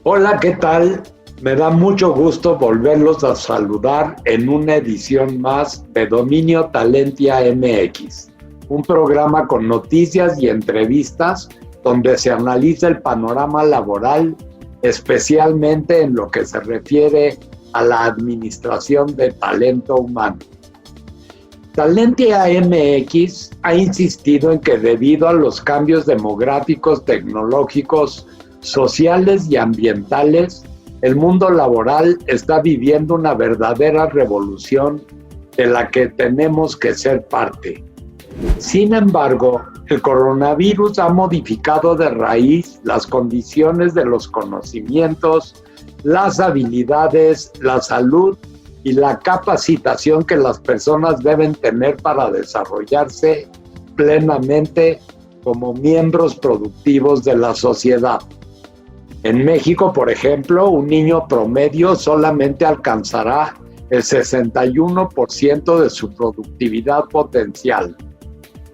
Hola, ¿qué tal? Me da mucho gusto volverlos a saludar en una edición más de Dominio Talentia MX, un programa con noticias y entrevistas donde se analiza el panorama laboral, especialmente en lo que se refiere a la administración de talento humano. Talentia MX ha insistido en que debido a los cambios demográficos, tecnológicos, sociales y ambientales, el mundo laboral está viviendo una verdadera revolución de la que tenemos que ser parte. Sin embargo, el coronavirus ha modificado de raíz las condiciones de los conocimientos, las habilidades, la salud y la capacitación que las personas deben tener para desarrollarse plenamente como miembros productivos de la sociedad. En México, por ejemplo, un niño promedio solamente alcanzará el 61% de su productividad potencial.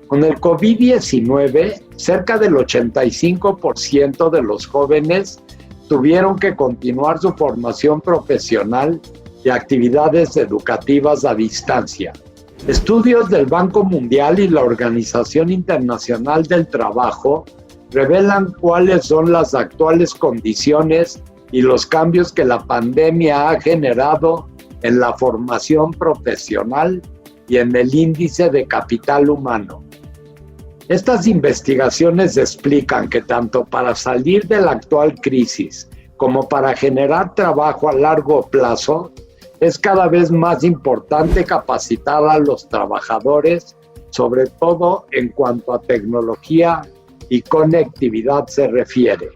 Con el COVID-19, cerca del 85% de los jóvenes tuvieron que continuar su formación profesional y actividades educativas a distancia. Estudios del Banco Mundial y la Organización Internacional del Trabajo revelan cuáles son las actuales condiciones y los cambios que la pandemia ha generado en la formación profesional y en el índice de capital humano. Estas investigaciones explican que tanto para salir de la actual crisis como para generar trabajo a largo plazo, es cada vez más importante capacitar a los trabajadores, sobre todo en cuanto a tecnología y conectividad se refiere.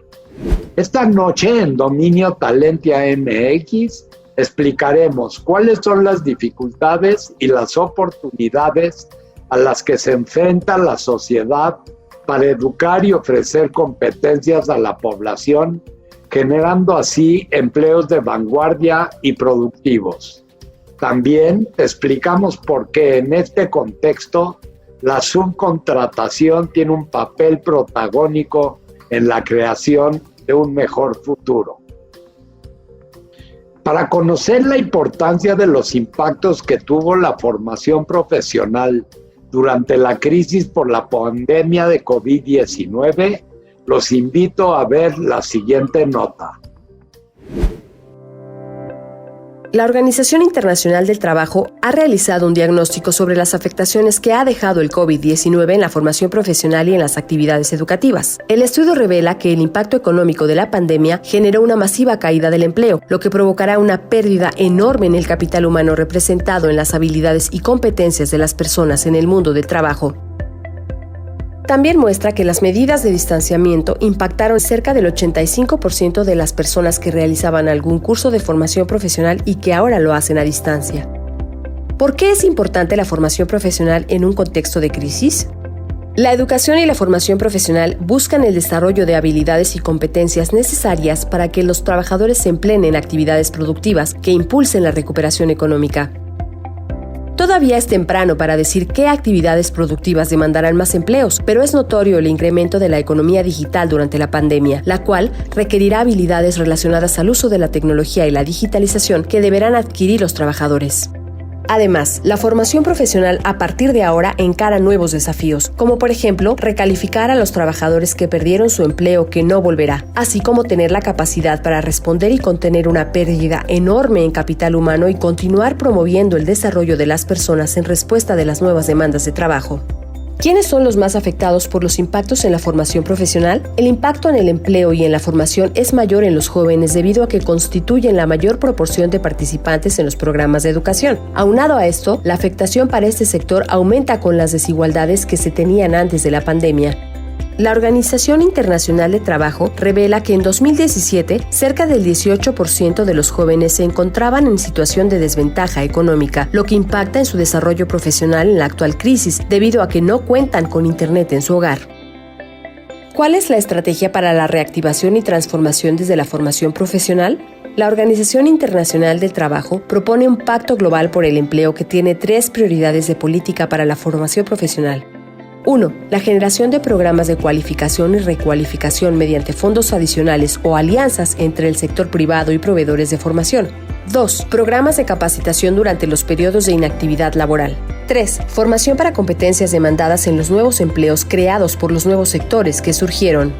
Esta noche en Dominio Talentia MX explicaremos cuáles son las dificultades y las oportunidades a las que se enfrenta la sociedad para educar y ofrecer competencias a la población, generando así empleos de vanguardia y productivos. También explicamos por qué en este contexto la subcontratación tiene un papel protagónico en la creación de un mejor futuro. Para conocer la importancia de los impactos que tuvo la formación profesional durante la crisis por la pandemia de COVID-19, los invito a ver la siguiente nota. La Organización Internacional del Trabajo ha realizado un diagnóstico sobre las afectaciones que ha dejado el COVID-19 en la formación profesional y en las actividades educativas. El estudio revela que el impacto económico de la pandemia generó una masiva caída del empleo, lo que provocará una pérdida enorme en el capital humano representado en las habilidades y competencias de las personas en el mundo del trabajo. También muestra que las medidas de distanciamiento impactaron cerca del 85% de las personas que realizaban algún curso de formación profesional y que ahora lo hacen a distancia. ¿Por qué es importante la formación profesional en un contexto de crisis? La educación y la formación profesional buscan el desarrollo de habilidades y competencias necesarias para que los trabajadores se empleen en actividades productivas que impulsen la recuperación económica. Todavía es temprano para decir qué actividades productivas demandarán más empleos, pero es notorio el incremento de la economía digital durante la pandemia, la cual requerirá habilidades relacionadas al uso de la tecnología y la digitalización que deberán adquirir los trabajadores. Además, la formación profesional a partir de ahora encara nuevos desafíos, como por ejemplo, recalificar a los trabajadores que perdieron su empleo que no volverá, así como tener la capacidad para responder y contener una pérdida enorme en capital humano y continuar promoviendo el desarrollo de las personas en respuesta de las nuevas demandas de trabajo. ¿Quiénes son los más afectados por los impactos en la formación profesional? El impacto en el empleo y en la formación es mayor en los jóvenes debido a que constituyen la mayor proporción de participantes en los programas de educación. Aunado a esto, la afectación para este sector aumenta con las desigualdades que se tenían antes de la pandemia. La Organización Internacional de Trabajo revela que en 2017, cerca del 18% de los jóvenes se encontraban en situación de desventaja económica, lo que impacta en su desarrollo profesional en la actual crisis, debido a que no cuentan con Internet en su hogar. ¿Cuál es la estrategia para la reactivación y transformación desde la formación profesional? La Organización Internacional del Trabajo propone un pacto global por el empleo que tiene 3 prioridades de política para la formación profesional. 1. La generación de programas de cualificación y recualificación mediante fondos adicionales o alianzas entre el sector privado y proveedores de formación. 2. Programas de capacitación durante los periodos de inactividad laboral. 3. Formación para competencias demandadas en los nuevos empleos creados por los nuevos sectores que surgieron.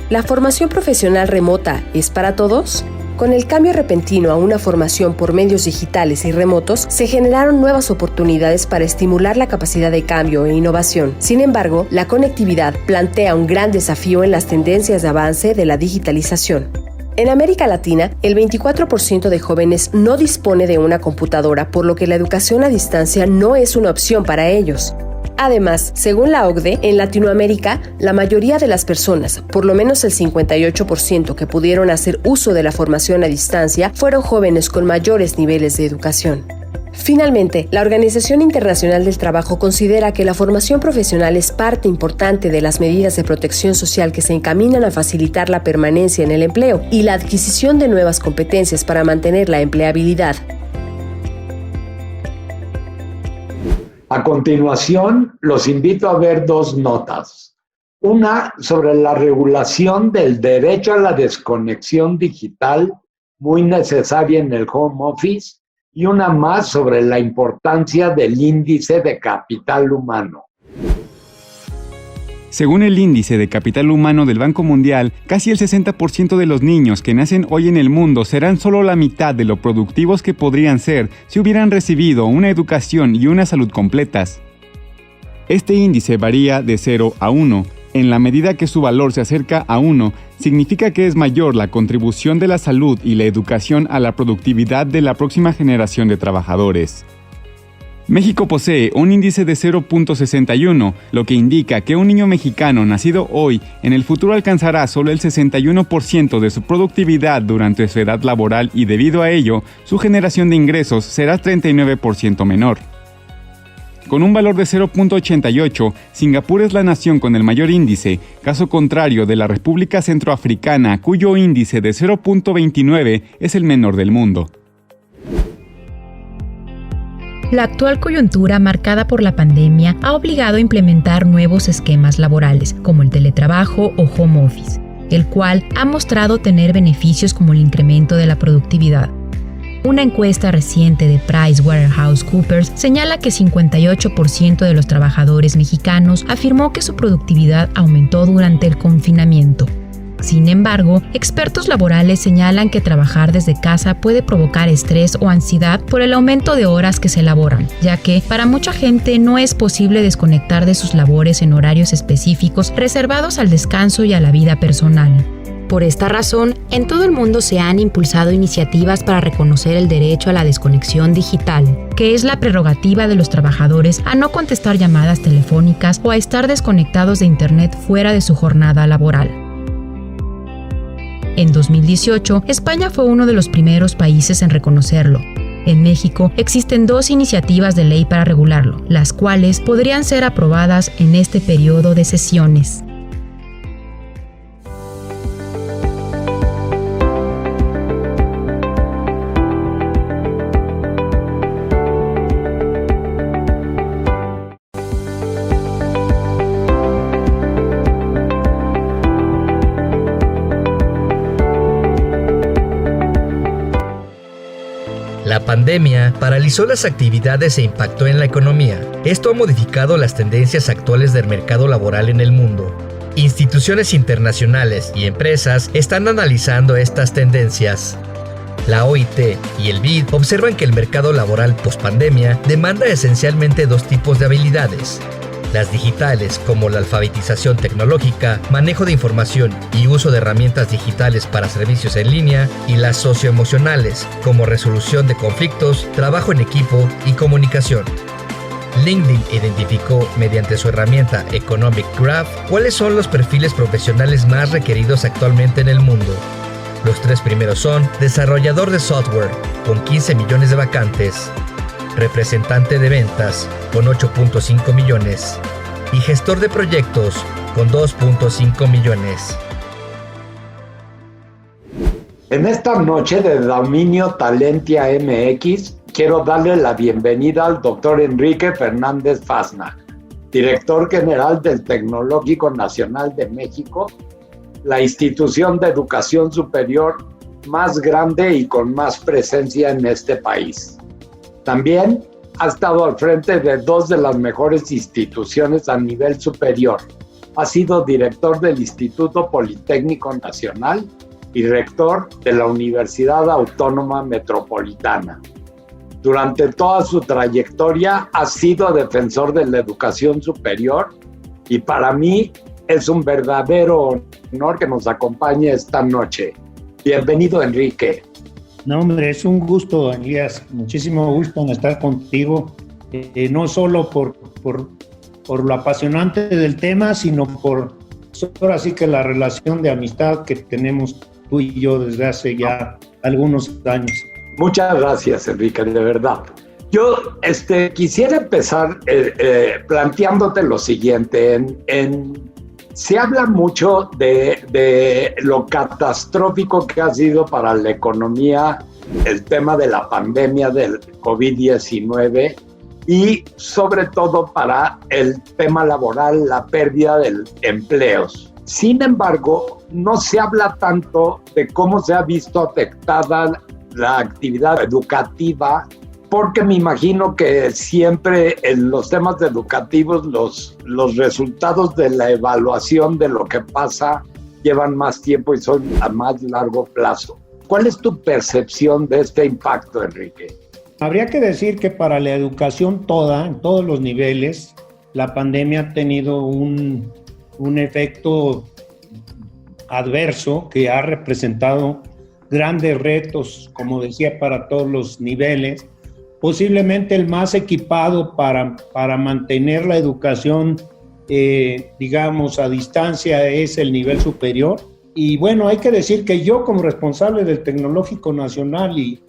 ¿La formación profesional remota es para todos? Con el cambio repentino a una formación por medios digitales y remotos, se generaron nuevas oportunidades para estimular la capacidad de cambio e innovación. Sin embargo, la conectividad plantea un gran desafío en las tendencias de avance de la digitalización. En América Latina, el 24% de jóvenes no dispone de una computadora, por lo que la educación a distancia no es una opción para ellos. Además, según la OCDE, en Latinoamérica, la mayoría de las personas, por lo menos el 58% que pudieron hacer uso de la formación a distancia, fueron jóvenes con mayores niveles de educación. Finalmente, la Organización Internacional del Trabajo considera que la formación profesional es parte importante de las medidas de protección social que se encaminan a facilitar la permanencia en el empleo y la adquisición de nuevas competencias para mantener la empleabilidad. A continuación, los invito a ver dos notas. Una sobre la regulación del derecho a la desconexión digital, muy necesaria en el home office, y una más sobre la importancia del índice de capital humano. Según el índice de capital humano del Banco Mundial, casi el 60% de los niños que nacen hoy en el mundo serán solo la mitad de lo productivos que podrían ser si hubieran recibido una educación y una salud completas. Este índice varía de 0 a 1. En la medida que su valor se acerca a 1, significa que es mayor la contribución de la salud y la educación a la productividad de la próxima generación de trabajadores. México posee un índice de 0.61, lo que indica que un niño mexicano nacido hoy en el futuro alcanzará solo el 61% de su productividad durante su edad laboral y debido a ello, su generación de ingresos será 39% menor. Con un valor de 0.88, Singapur es la nación con el mayor índice, caso contrario de la República Centroafricana, cuyo índice de 0.29 es el menor del mundo. La actual coyuntura marcada por la pandemia ha obligado a implementar nuevos esquemas laborales, como el teletrabajo o home office, el cual ha mostrado tener beneficios como el incremento de la productividad. Una encuesta reciente de PricewaterhouseCoopers señala que 58% de los trabajadores mexicanos afirmó que su productividad aumentó durante el confinamiento. Sin embargo, expertos laborales señalan que trabajar desde casa puede provocar estrés o ansiedad por el aumento de horas que se elaboran, ya que para mucha gente no es posible desconectar de sus labores en horarios específicos reservados al descanso y a la vida personal. Por esta razón, en todo el mundo se han impulsado iniciativas para reconocer el derecho a la desconexión digital, que es la prerrogativa de los trabajadores a no contestar llamadas telefónicas o a estar desconectados de Internet fuera de su jornada laboral. En 2018, España fue uno de los primeros países en reconocerlo. En México existen 2 iniciativas de ley para regularlo, las cuales podrían ser aprobadas en este periodo de sesiones. La pandemia paralizó las actividades e impactó en la economía. Esto ha modificado las tendencias actuales del mercado laboral en el mundo. Instituciones internacionales y empresas están analizando estas tendencias. La OIT y el BID observan que el mercado laboral post-pandemia demanda esencialmente 2 tipos de habilidades. Las digitales, como la alfabetización tecnológica, manejo de información y uso de herramientas digitales para servicios en línea, y las socioemocionales, como resolución de conflictos, trabajo en equipo y comunicación. LinkedIn identificó, mediante su herramienta Economic Graph, cuáles son los perfiles profesionales más requeridos actualmente en el mundo. Los 3 primeros son desarrollador de software, con 15 millones de vacantes, representante de ventas, con 8.5 millones, y gestor de proyectos, con 2.5 millones. En esta noche de Dominio Talentia MX, quiero darle la bienvenida al Dr. Enrique Fernández Fasnacht, director general del Tecnológico Nacional de México, la institución de educación superior más grande y con más presencia en este país. También ha estado al frente de dos de las mejores instituciones a nivel superior. Ha sido director del Instituto Politécnico Nacional y rector de la Universidad Autónoma Metropolitana. Durante toda su trayectoria ha sido defensor de la educación superior y para mí es un verdadero honor que nos acompañe esta noche. Bienvenido, Enrique. No, hombre, es un gusto, Elías. Muchísimo gusto en estar contigo, no solo por lo apasionante del tema, sino por ahora sí que la relación de amistad que tenemos tú y yo desde hace ya algunos años. Muchas gracias, Enrique, de verdad. Yo quisiera empezar planteándote lo siguiente. Se habla mucho de lo catastrófico que ha sido para la economía el tema de la pandemia del COVID-19 y sobre todo para el tema laboral, la pérdida de empleos. Sin embargo, no se habla tanto de cómo se ha visto afectada la actividad educativa, porque me imagino que siempre en los temas educativos los resultados de la evaluación de lo que pasa llevan más tiempo y son a más largo plazo. ¿Cuál es tu percepción de este impacto, Enrique? Habría que decir que para la educación toda, en todos los niveles, la pandemia ha tenido un efecto adverso que ha representado grandes retos, como decía, para todos los niveles. Posiblemente el más equipado para mantener la educación, digamos, a distancia es el nivel superior. Y bueno, hay que decir que yo como responsable del Tecnológico Nacional y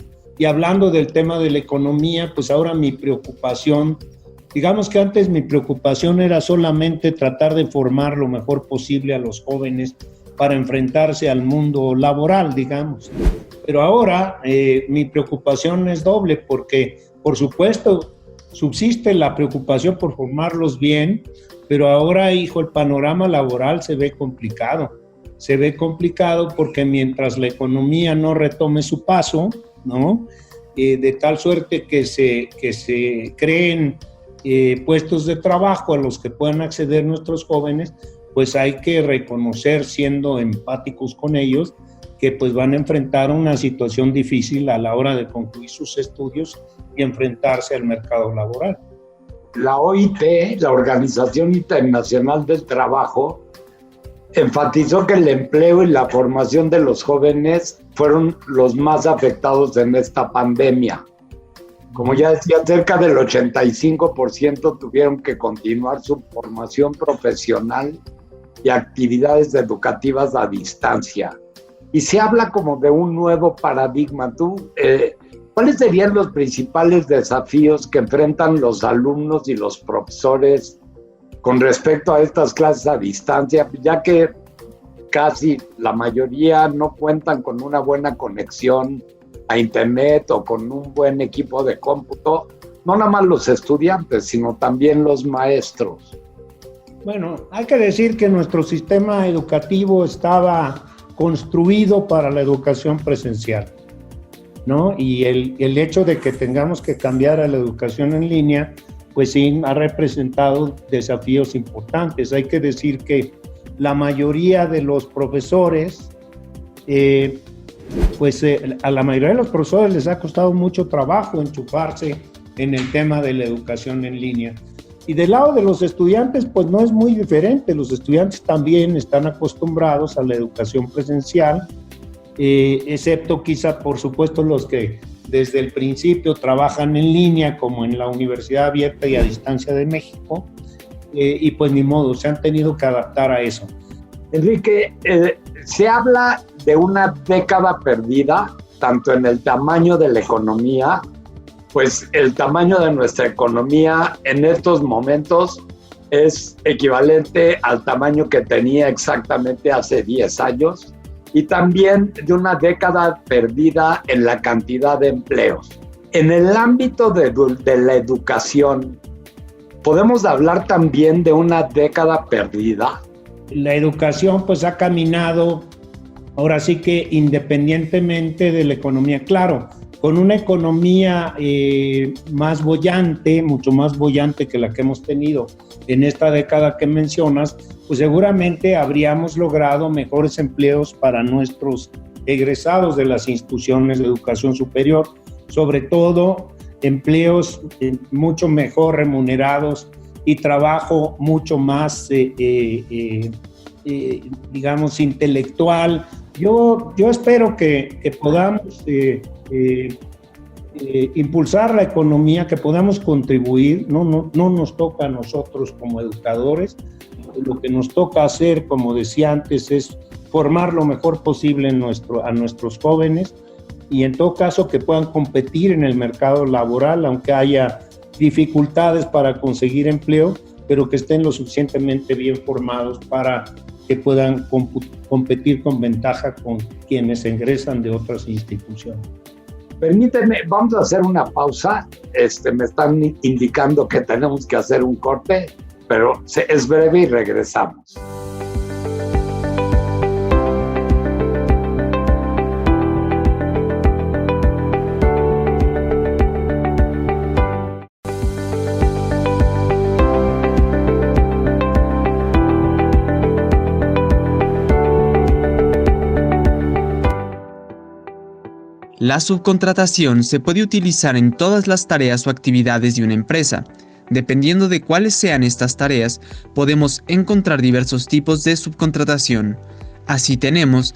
hablando del tema de la economía, pues ahora mi preocupación, digamos que antes mi preocupación era solamente tratar de formar lo mejor posible a los jóvenes para enfrentarse al mundo laboral, digamos. Pero ahora mi preocupación es doble porque, por supuesto, subsiste la preocupación por formarlos bien, pero ahora, hijo, el panorama laboral se ve complicado. Se ve complicado porque mientras la economía no retome su paso, ¿no? De tal suerte que se creen puestos de trabajo a los que puedan acceder nuestros jóvenes, pues hay que reconocer, siendo empáticos con ellos, que pues van a enfrentar una situación difícil a la hora de concluir sus estudios y enfrentarse al mercado laboral. La OIT, la Organización Internacional del Trabajo, enfatizó que el empleo y la formación de los jóvenes fueron los más afectados en esta pandemia. Como ya decía, cerca del 85% tuvieron que continuar su formación profesional y actividades educativas a distancia. Y se habla como de un nuevo paradigma. ¿Cuáles serían los principales desafíos que enfrentan los alumnos y los profesores con respecto a estas clases a distancia, ya que casi la mayoría no cuentan con una buena conexión a internet o con un buen equipo de cómputo? No nada más los estudiantes, sino también los maestros. Bueno, hay que decir que nuestro sistema educativo estaba construido para la educación presencial, ¿no? Y el hecho de que tengamos que cambiar a la educación en línea, pues sí, ha representado desafíos importantes. Hay que decir que la mayoría de los profesores, a la mayoría de los profesores les ha costado mucho trabajo enchufarse en el tema de la educación en línea. Y del lado de los estudiantes, pues no es muy diferente. Los estudiantes también están acostumbrados a la educación presencial, excepto quizá, por supuesto, los que desde el principio trabajan en línea, como en la Universidad Abierta y a Distancia de México, y pues ni modo, se han tenido que adaptar a eso. Enrique, se habla de una década perdida, tanto en el tamaño de la economía, pues el tamaño de nuestra economía en estos momentos es equivalente al tamaño que tenía exactamente hace 10 años, y también de una década perdida en la cantidad de empleos. En el ámbito de la educación, ¿Podemos hablar también de una década perdida? La educación pues ha caminado, ahora sí que independientemente de la economía, claro, con una economía más boyante, mucho más boyante que la que hemos tenido en esta década que mencionas, pues seguramente habríamos logrado mejores empleos para nuestros egresados de las instituciones de educación superior, sobre todo empleos mucho mejor remunerados y trabajo mucho más, digamos, intelectual. Yo espero que podamos impulsar la economía, que podamos contribuir. No nos toca a nosotros como educadores. Lo que nos toca hacer, como decía antes, es formar lo mejor posible a nuestros jóvenes y en todo caso que puedan competir en el mercado laboral, aunque haya dificultades para conseguir empleo, pero que estén lo suficientemente bien formados para que puedan competir con ventaja con quienes ingresan de otras instituciones. Permíteme, vamos a hacer una pausa. Me están indicando que tenemos que hacer un corte, pero es breve y regresamos. La subcontratación se puede utilizar en todas las tareas o actividades de una empresa. Dependiendo de cuáles sean estas tareas, podemos encontrar diversos tipos de subcontratación. Así tenemos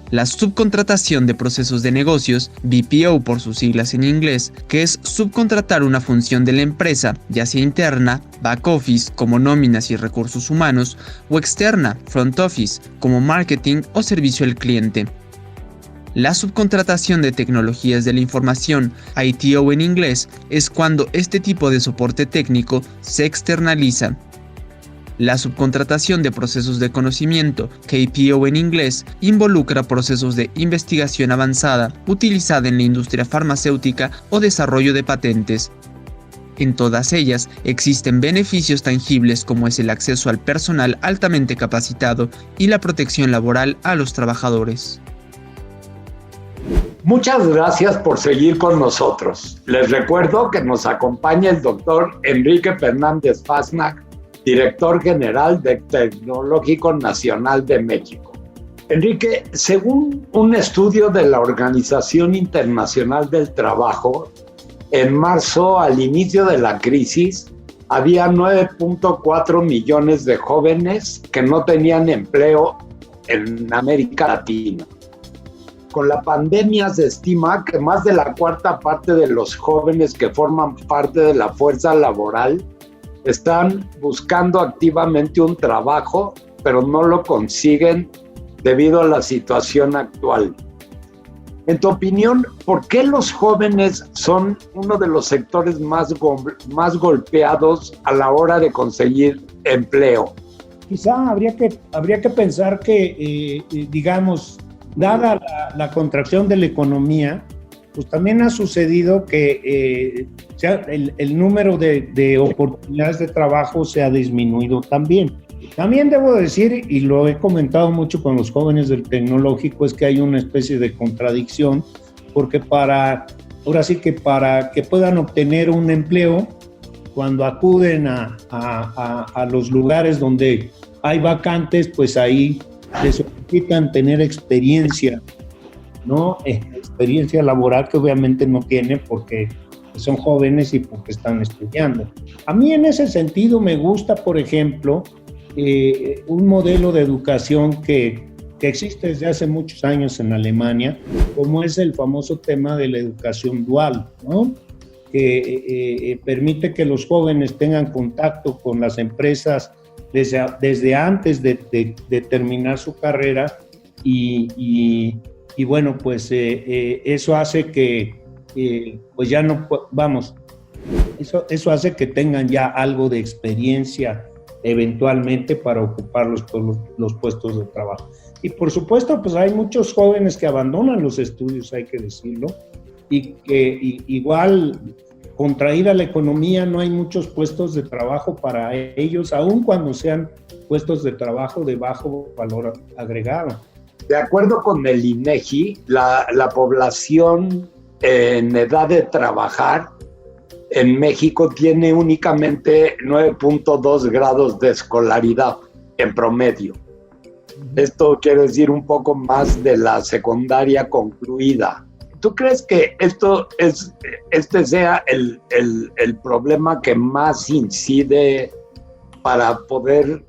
la subcontratación de procesos de negocios, BPO por sus siglas en inglés, que es subcontratar una función de la empresa, ya sea interna, back office, como nóminas y recursos humanos, o externa, front office, como marketing o servicio al cliente. La subcontratación de tecnologías de la información, ITO en inglés, es cuando este tipo de soporte técnico se externaliza. La subcontratación de procesos de conocimiento, KPO en inglés, involucra procesos de investigación avanzada utilizada en la industria farmacéutica o desarrollo de patentes. En todas ellas existen beneficios tangibles como es el acceso al personal altamente capacitado y la protección laboral a los trabajadores. Muchas gracias por seguir con nosotros. Les recuerdo que nos acompaña el doctor Enrique Fernández Fasnacht, director general del Tecnológico Nacional de México. Enrique, según un estudio de la Organización Internacional del Trabajo, en marzo, al inicio de la crisis, había 9.4 millones de jóvenes que no tenían empleo en América Latina. Con la pandemia se estima que más de la cuarta parte de los jóvenes que forman parte de la fuerza laboral están buscando activamente un trabajo, pero no lo consiguen debido a la situación actual. En tu opinión, ¿por qué los jóvenes son uno de los sectores más golpeados a la hora de conseguir empleo? Quizá habría que pensar que, digamos, dada la contracción de la economía, pues también ha sucedido que el número de oportunidades de trabajo se ha disminuido también. También debo decir, y lo he comentado mucho con los jóvenes del tecnológico, es que hay una especie de contradicción, porque ahora sí que para que puedan obtener un empleo, cuando acuden a los lugares donde hay vacantes, pues ahí les solicitan tener experiencia, ¿no? Experiencia laboral que obviamente no tienen porque son jóvenes y porque están estudiando. A mí en ese sentido me gusta, por ejemplo, un modelo de educación que existe desde hace muchos años en Alemania, como es el famoso tema de la educación dual, ¿no? Que permite que los jóvenes tengan contacto con las empresas desde antes de terminar su carrera y bueno, pues eso hace que pues ya no, vamos, eso hace que tengan ya algo de experiencia eventualmente para ocupar los puestos de trabajo. Y por supuesto, pues hay muchos jóvenes que abandonan los estudios, hay que decirlo, y que igual contraída la economía, no hay muchos puestos de trabajo para ellos, aun cuando sean puestos de trabajo de bajo valor agregado. De acuerdo con el INEGI, la población en edad de trabajar en México tiene únicamente 9.2 grados de escolaridad en promedio. Esto quiere decir un poco más de la secundaria concluida. ¿Tú crees que este sea el problema que más incide para poder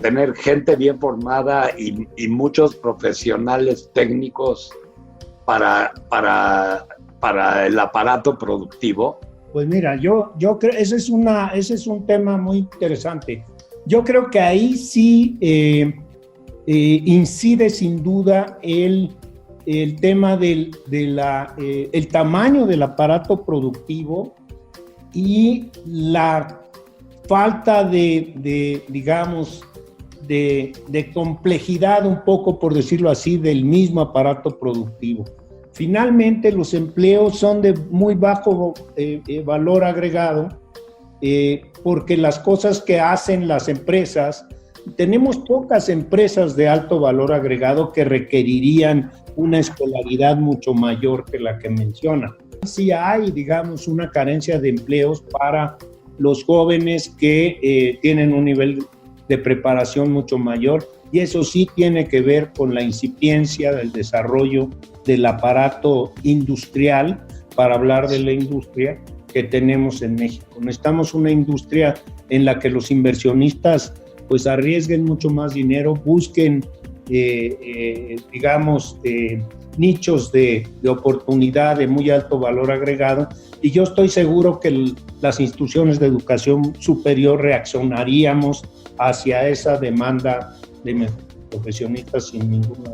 tener gente bien formada y muchos profesionales técnicos para el aparato productivo? Pues mira, yo creo ese es un tema muy interesante. Yo creo que ahí sí incide sin duda el tema del tamaño del aparato productivo y la falta de complejidad, un poco por decirlo así, del mismo aparato productivo. Finalmente, los empleos son de muy bajo valor agregado porque las cosas que hacen las empresas, tenemos pocas empresas de alto valor agregado que requerirían una escolaridad mucho mayor que la que menciona. Sí hay, digamos, una carencia de empleos para los jóvenes que tienen un nivel de preparación mucho mayor, y eso sí tiene que ver con la incipiencia del desarrollo del aparato industrial, para hablar de la industria que tenemos en México. Necesitamos una industria en la que los inversionistas pues arriesguen mucho más dinero, busquen nichos de oportunidad de muy alto valor agregado, y yo estoy seguro que las instituciones de educación superior reaccionaríamos hacia esa demanda de profesionistas sin ninguna.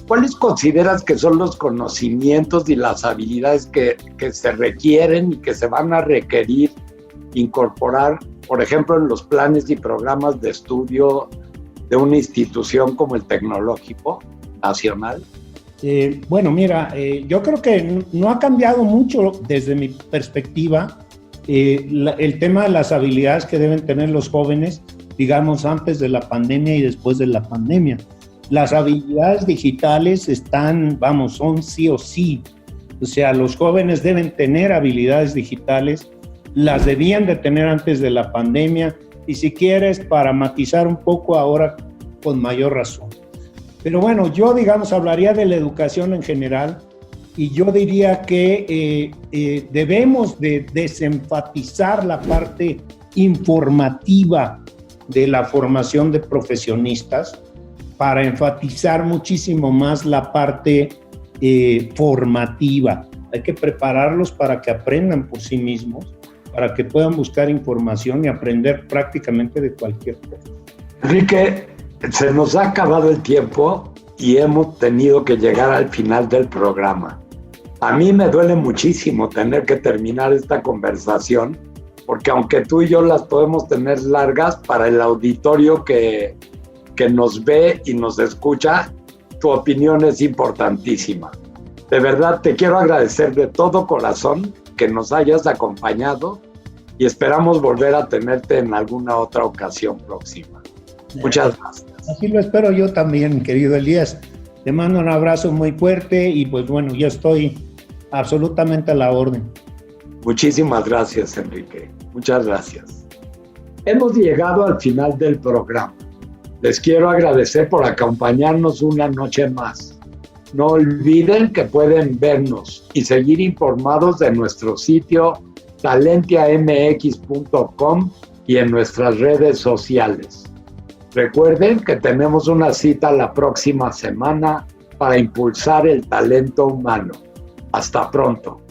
¿Cuáles consideras que son los conocimientos y las habilidades que se requieren y que se van a requerir incorporar, por ejemplo, en los planes y programas de estudio de una institución como el Tecnológico Nacional? Bueno, mira, yo creo que no ha cambiado mucho desde mi perspectiva el tema de las habilidades que deben tener los jóvenes, digamos, antes de la pandemia y después de la pandemia. Las habilidades digitales son sí o sí. O sea, los jóvenes deben tener habilidades digitales, las debían de tener antes de la pandemia, y si quieres, para matizar un poco ahora con mayor razón. Pero bueno, yo, digamos, hablaría de la educación en general, y yo diría que debemos de desenfatizar la parte informativa de la formación de profesionistas para enfatizar muchísimo más la parte formativa. Hay que prepararlos para que aprendan por sí mismos, para que puedan buscar información y aprender prácticamente de cualquier cosa. Enrique, se nos ha acabado el tiempo y hemos tenido que llegar al final del programa. A mí me duele muchísimo tener que terminar esta conversación, porque aunque tú y yo las podemos tener largas, para el auditorio que nos ve y nos escucha, tu opinión es importantísima. De verdad, te quiero agradecer de todo corazón que nos hayas acompañado, y esperamos volver a tenerte en alguna otra ocasión próxima. Muchas gracias. Así lo espero yo también, querido Elías. Te mando un abrazo muy fuerte y pues bueno, yo estoy absolutamente a la orden. Muchísimas gracias, Enrique. Muchas gracias. Hemos llegado al final del programa. Les quiero agradecer por acompañarnos una noche más. No olviden que pueden vernos y seguir informados de nuestro sitio talentiamx.com y en nuestras redes sociales. Recuerden que tenemos una cita la próxima semana para impulsar el talento humano. Hasta pronto.